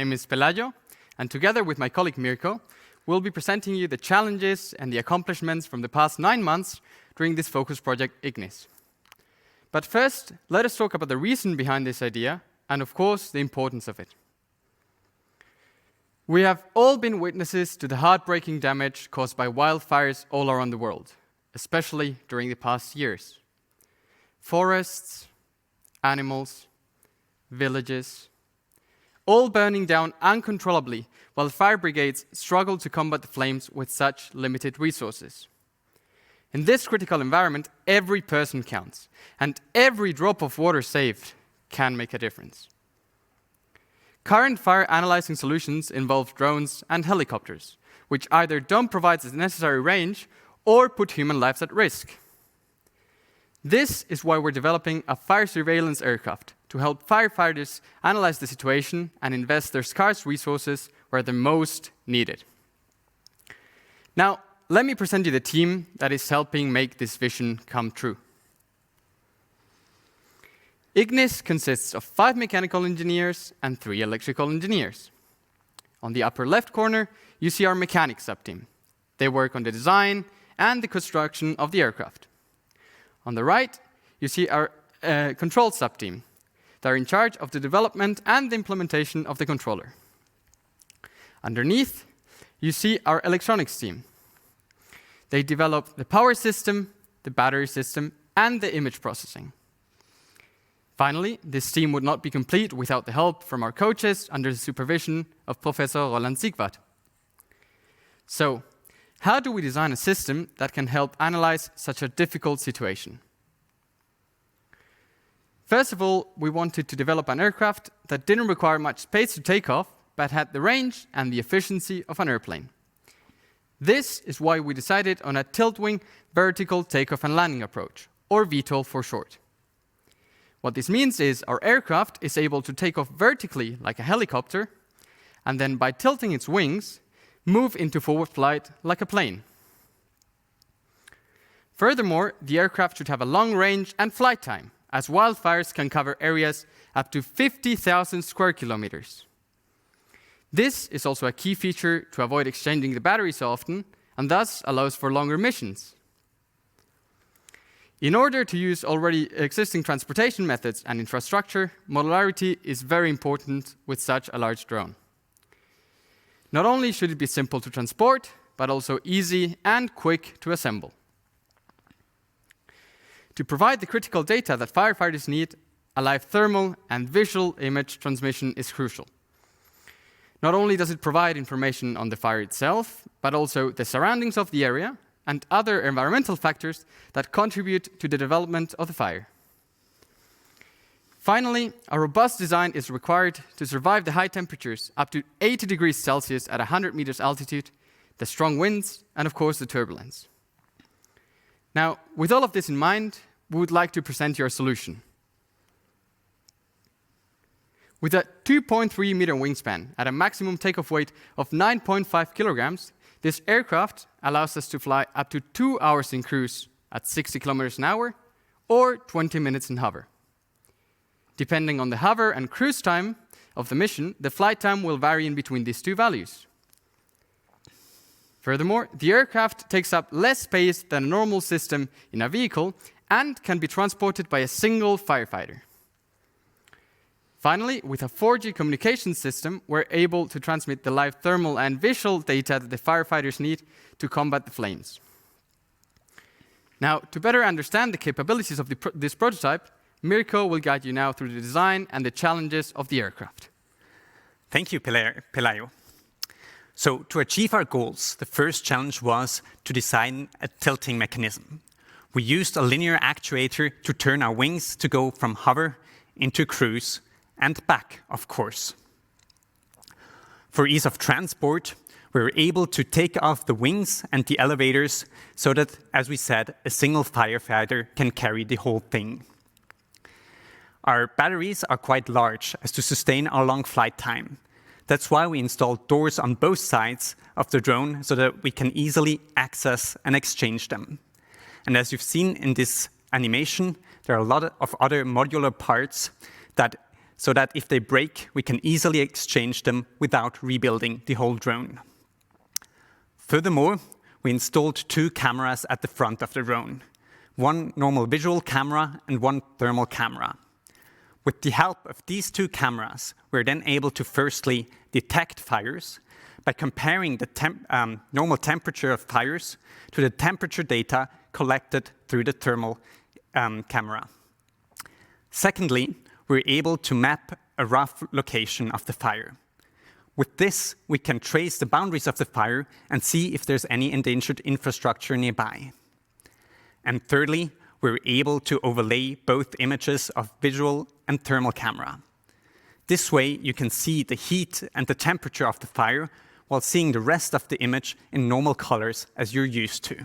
name is Pelayo, and together with my colleague Mirco, we'll be presenting you the challenges and the accomplishments from the past 9 months during this focus project IGNIS. But first, let us talk about the reason behind this idea and, of course, the importance of it. We have all been witnesses to the heartbreaking damage caused by wildfires all around the world, especially during the past years. Forests, animals, villages, all burning down uncontrollably while fire brigades struggle to combat the flames with such limited resources. In this critical environment, every person counts, and every drop of water saved can make a difference. Current fire analyzing solutions involve drones and helicopters, which either don't provide the necessary range or put human lives at risk. This is why we're developing a fire surveillance aircraft to help firefighters analyze the situation and invest their scarce resources where they're most needed. Now, let me present you the team that is helping make this vision come true. IGNIS consists of 5 mechanical engineers and 3 electrical engineers. On the upper left corner, you see our mechanics subteam. They work on the design and the construction of the aircraft. On the right, you see our control subteam. They're in charge of the development and the implementation of the controller. Underneath, you see our electronics team. They develop the power system, the battery system, and the image processing. Finally, this team would not be complete without the help from our coaches under the supervision of Professor Roland Siegwart. So, how do we design a system that can help analyze such a difficult situation? First of all, we wanted to develop an aircraft that didn't require much space to take off, but had the range and the efficiency of an airplane. This is why we decided on a tilt-wing vertical takeoff and landing approach, or VTOL for short. What this means is our aircraft is able to take off vertically like a helicopter, and then by tilting its wings, move into forward flight like a plane. Furthermore, the aircraft should have a long range and flight time, as wildfires can cover areas up to 50,000 square kilometers. This is also a key feature to avoid exchanging the battery so often, and thus allows for longer missions. In order to use already existing transportation methods and infrastructure, modularity is very important with such a large drone. Not only should it be simple to transport, but also easy and quick to assemble. To provide the critical data that firefighters need, a live thermal and visual image transmission is crucial. Not only does it provide information on the fire itself, but also the surroundings of the area and other environmental factors that contribute to the development of the fire. Finally, a robust design is required to survive the high temperatures up to 80 degrees Celsius at 100 meters altitude, the strong winds, and of course the turbulence. Now, with all of this in mind, we would like to present your solution. With a 2.3 meter wingspan at a maximum takeoff weight of 9.5 kilograms, this aircraft allows us to fly up to 2 hours in cruise at 60 kilometers an hour or 20 minutes in hover. Depending on the hover and cruise time of the mission, the flight time will vary in between these 2 values. Furthermore, the aircraft takes up less space than a normal system in a vehicle and can be transported by a single firefighter. Finally, with a 4G communication system, we're able to transmit the live thermal and visual data that the firefighters need to combat the flames. Now, to better understand the capabilities of this prototype, Mirco will guide you now through the design and the challenges of the aircraft. Thank you, Pelayo. So, to achieve our goals, the first challenge was to design a tilting mechanism. We used a linear actuator to turn our wings to go from hover into cruise and back, of course. For ease of transport, we were able to take off the wings and the elevators so that, as we said, a single firefighter can carry the whole thing. Our batteries are quite large as to sustain our long flight time. That's why we installed doors on both sides of the drone so that we can easily access and exchange them. And as you've seen in this animation, there are a lot of other modular parts that so that if they break, we can easily exchange them without rebuilding the whole drone. Furthermore, we installed 2 cameras at the front of the drone, one normal visual camera and one thermal camera. With the help of these 2 cameras, we're then able to firstly detect fires by comparing the normal temperature of fires to the temperature data collected through the thermal camera. Secondly, we're able to map a rough location of the fire. With this, we can trace the boundaries of the fire and see if there's any endangered infrastructure nearby. And thirdly, we're able to overlay both images of visual and thermal camera. This way, you can see the heat and the temperature of the fire while seeing the rest of the image in normal colors as you're used to.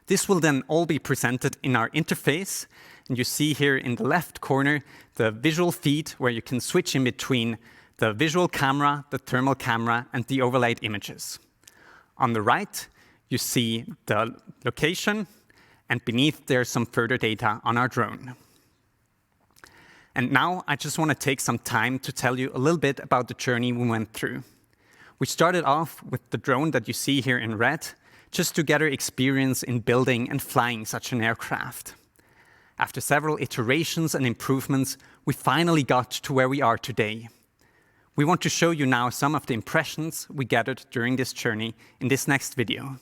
This will then all be presented in our interface, and you see here in the left corner the visual feed where you can switch in between the visual camera, the thermal camera, and the overlaid images. On the right, you see the location, and beneath there's some further data on our drone. And now I just want to take some time to tell you a little bit about the journey we went through. We started off with the drone that you see here in red, just to gather experience in building and flying such an aircraft. After several iterations and improvements, we finally got to where we are today. We want to show you now some of the impressions we gathered during this journey in this next video.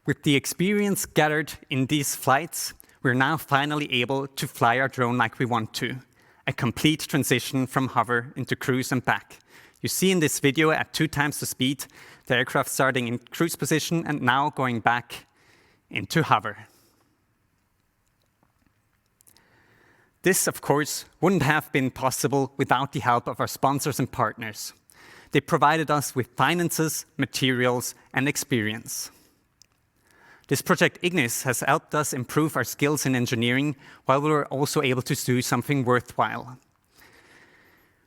With the experience gathered in these flights, we're now finally able to fly our drone like we want to, a complete transition from hover into cruise and back. You see in this video at 2 times the speed, the aircraft starting in cruise position and now going back into hover. This, of course, wouldn't have been possible without the help of our sponsors and partners. They provided us with finances, materials, and experience. This project IGNIS has helped us improve our skills in engineering while we were also able to do something worthwhile.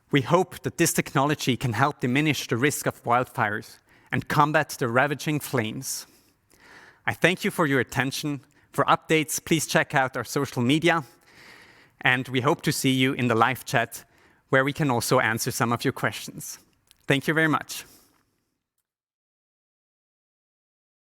We hope that this technology can help diminish the risk of wildfires and combat the ravaging flames. I thank you for your attention. For updates, please check out our social media, and we hope to see you in the live chat where we can also answer some of your questions. Thank you very much.